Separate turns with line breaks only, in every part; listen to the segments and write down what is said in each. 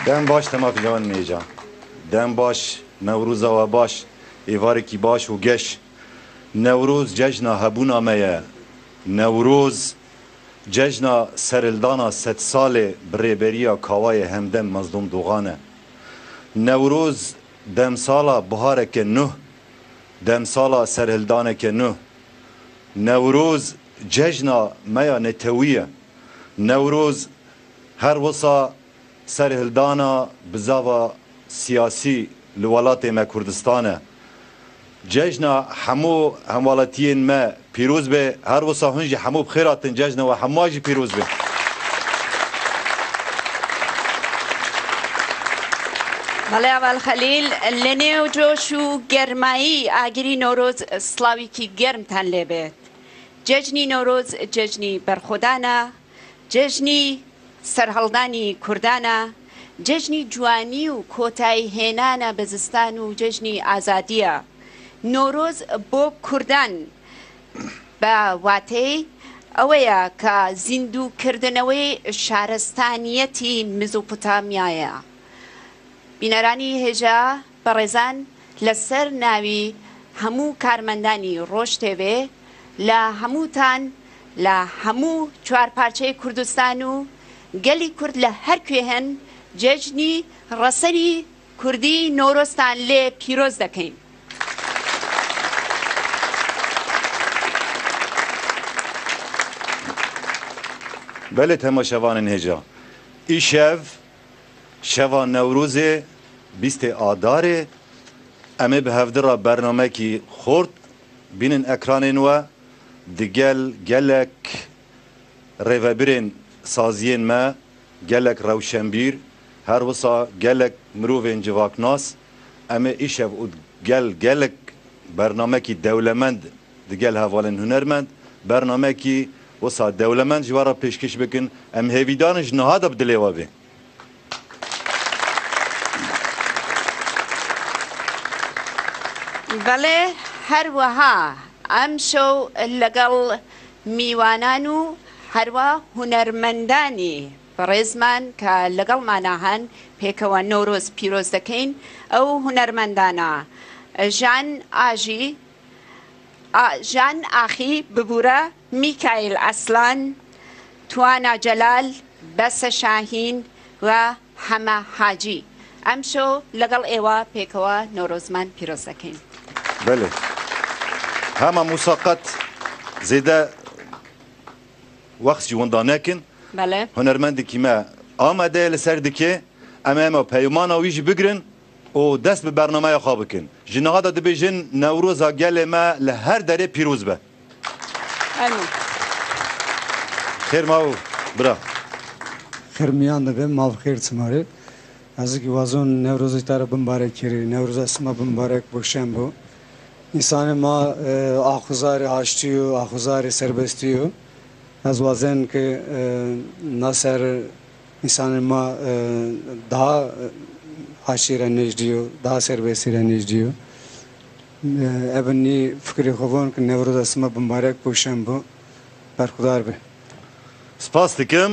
دم باش تما فیلان میجا دم باش نوروز و باش ایواری کی باش و گش نوروز جشن هبونا میه نوروز جشن سرلدانا 100 سال بریبریا کاوای همدم مظلوم دوغانه نوروز دم سالا بهاره که نه دم سالا سرهلدانه که نه نوروز جشن میا نتویه نوروز هر وصا سرهلدانا بزاوا سیاسی لولات ما کردستانه جشن همو هموالاتین ما پیروز به هر وصا هنجی همو بخیراتن جشن و هماجی پیروز به
بله اول خلیل لنه و جوش و گرمایی اگری نوروز سلاوی کی گرم تن لبید جشنی نوروز جشنی برخودانه جشنی سرهلدانی کردانه جشنی جوانی و کوتای هینانه بزستان و جشنی آزادیه نوروز بو کردان با واتی اویا که زندو کردنوی شهرستانیتی مزوپوتامیایه بینرانی هجا برزان لسر ناوی همو کارمندانی روش تیوه لا همو تان لا همو چوار پارچه کردستانو گلی کرد لهر کوهن جشنی رسری کردی نوروستان لی پیروز دکیم
بله تماشاوان هجا ای شوان نوروز 20 آداره امه به هفدرا برنامه کی خورد بینن اکرانین و دیگل گلک ریوبرین سازین ما گلک روشنبیر هر وصا گلک مروفین جواکناس امه ایشف و گلک برنامه کی دولمند دیگل هوالن هنرمند برنامه کی وصا دولمند جوارا پیشکش بکن ام هیویدانش نهاده بدلیوه بین
بله هر وها ام شو لگل میوانانو هر وها هنرمندانی برزمان که لگل ماناهن پیکوان نوروز پیروز دکین او هنرمندانا جان آخی ببورا میکائیل اصلان توانا جلال بس شاهین و همه حاجی ام شو لگل ایوا پیکوا نوروزمان پیروز دکین
بله همه مساقات زیده وقت جوانده نکن
بله
هنرمندی که ما آمده لسر دکه اما پیمانا ویش بگرن و دست به برنامه خواب کن جنها داده بیجن نوروزا گل ما لهر دره پیروز به
امین
خیر ماو برا
خیر میان دبه ماو خیر سماره از اینکه وازون نوروزی تر بمبارک کردی نوروز اسما بمبارک بخشم بو انسان ما آخوزار هاشتیو آخوزار سربستیو از وازن که نصر انسان ما daha haşire necdiyo daha serbestire necdiyo evni fikri xovon ki Nevruz asma mübarek boşan bu berkudar be
سپاس دکم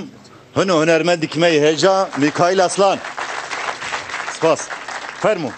هنرمند دکمه هجا میکائیل اصلان سپاس فرمو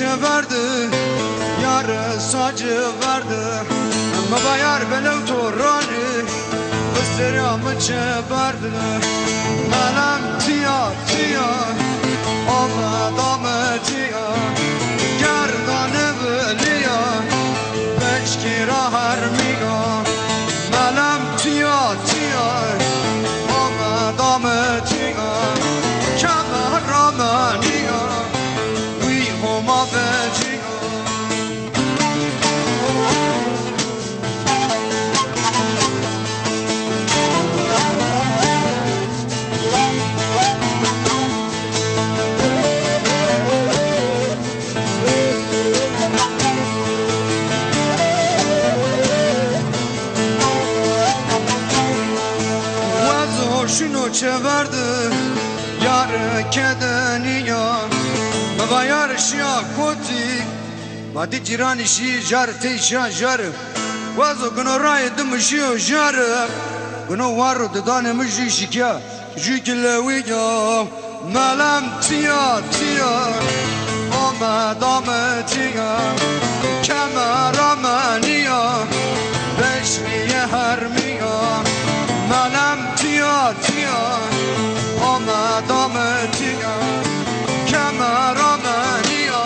چه ورده یار ساجه ورده اما با یار بلو تو رانه بسترامı چه ورده منم تیا تیا آمد تیا گردانه بلیا بشکی را هرمیا منم تیا تیا آمد تیا کمر را منیا وی هما بجیا شنو چه ورده یار کدنیا بابا یار شیا کوتی بعدی جیرانی شی جار تیشا جار وازو گنو رای دمشیو جار گنو وارو ددان مجی شکیا جی کلویا ملم تیا تیا آمد تیا کمرامانیا بشمیه هرمیا ملم تیا تیا آمد تیا کمرامانیا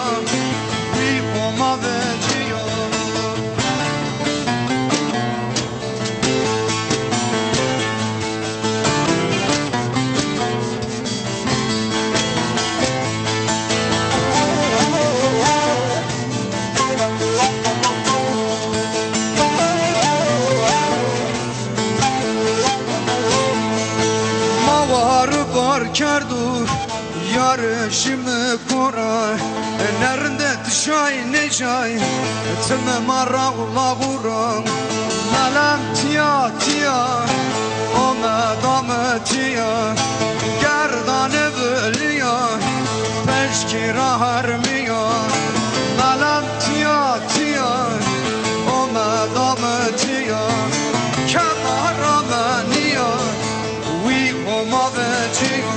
بی اومد تیا کردو یارشم کورا نرنده تشای نشای تم مرا غورا ملم تیا تیا آمد تیا گردانه بلیا پشکی را هرمیا ملم تیا تیا آمد تیا کمرامانیا وی اومد تیا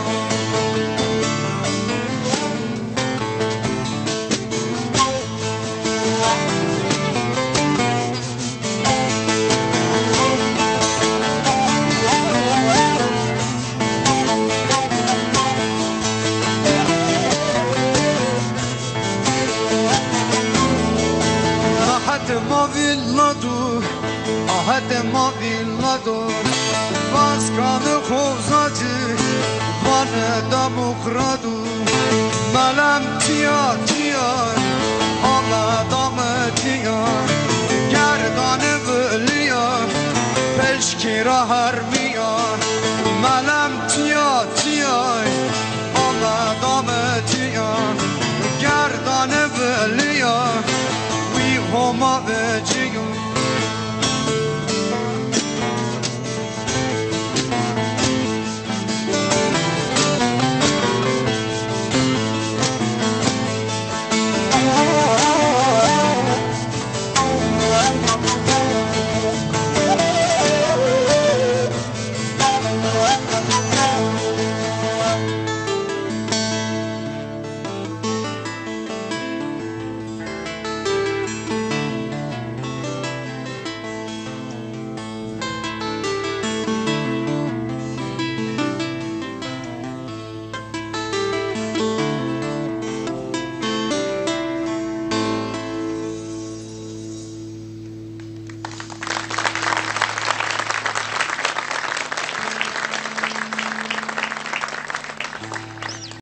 آهد ما ویلادو واسکان خوزاجی وان دموکرادو ملم تیا تیا آمد تیا گردان بلیا پشکی را هرمیا ملم